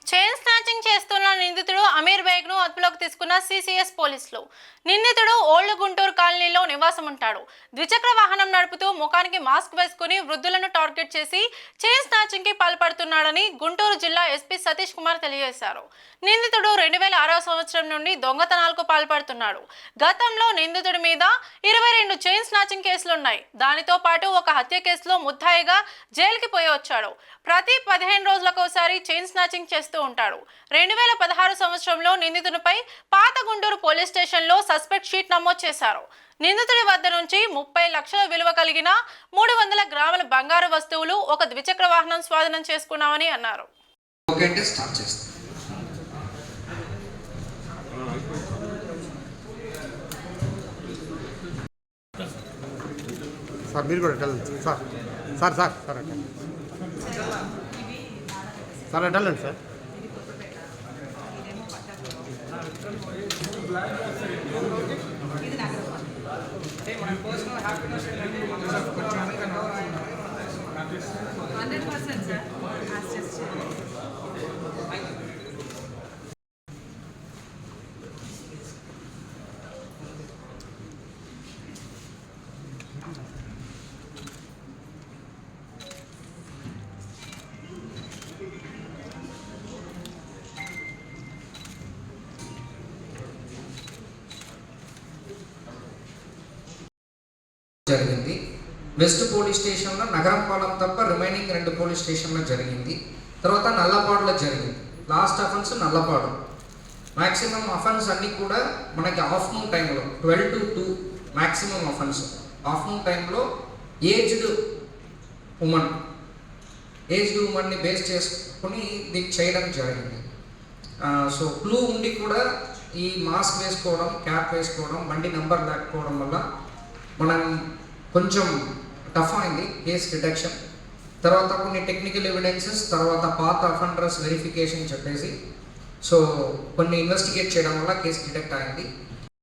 Chain snatching చేస్తున్న నిందితుడు అమీర్ బేగ్ ను అదుపులోకి తీసుకున్న సిసిఎస్ పోలీసులు. నిందితుడు ఓల్డ్ గుంటూరు కాలనీలో నివాసం ఉంటాడు. ద్విచక్ర వాహనం నడుపుతూ ముఖానికి మాస్క్ వేసుకుని వృద్ధులను టార్గెట్ చేసి చైన్ స్నాచింగ్ కి పాల్పడుతున్నాడని గుంటూరు జిల్లా ఎస్పీ సతీష్ కుమార్ తెలియజేశారు. నిందితుడు 2006వ సంవత్సరం నుండి దొంగతనాలకు పాల్పడుతున్నాడు. గతంలో నిందితుడి మీద 22 చైన్ స్నాచింగ్ కేసులున్నాయి. దానితో పాటు ఒక హత్య కేసులో ముద్దాయిగా జైలుకి పోయి వచ్చాడు. ప్రతి 15 రోజులకోసారి చైన్ స్నాచింగ్ చేస్తూ ఉంటాడు. 2016 సంవత్సరంలో నిందితునిపై పాత గుంటూరు పోలీస్ స్టేషన్ లో సస్పెక్ట్ షీట్ నమోదు చేశారు. నిందితుడి వద్ద నుంచి 30 లక్షల విలువ కలిగిన 300 గ్రాముల బంగారు వస్తువులు, ఒక ద్విచక్ర వాహనం స్వాధీనం చేసుకున్నామని అన్నారు. సార్ మీరు కూడా sir sir sir sir sir అటెండి సార్. జరిగింది. వెస్ట్ పోలీస్ స్టేషన్లో నగరంపాలెం తప్ప రిమైనింగ్ 2 పోలీస్ స్టేషన్లో జరిగింది. తర్వాత నల్లపాడులో జరిగింది. Last offence Nallapadu. Maximum offence అన్నీ కూడా మనకి ఆఫ్టర్నూన్ టైంలో 12 to 2 మ్యాక్సిమం అఫెన్స్. ఆఫ్టర్నూన్ టైంలో ఏజ్డ్ ఉమెన్ని బేస్ చేసుకుని దీన్ని చేయడం జరిగింది. సో క్లూ ఉండి కూడా ఈ మాస్క్ వేసుకోవడం, క్యాప్ వేసుకోవడం, బండి నెంబర్ లేకపోవడం వల్ల మనం కొంచెం టఫ్ అయింది కేస్ డిటెక్షన్. తర్వాత కొన్ని టెక్నికల్ ఎవిడెన్సెస్, తర్వాత పాత అఫెండర్స్ వెరిఫికేషన్ చెప్పేసి సో కొన్ని ఇన్వెస్టిగేట్ చేయడం వల్ల కేసు డిటెక్ట్ అయింది.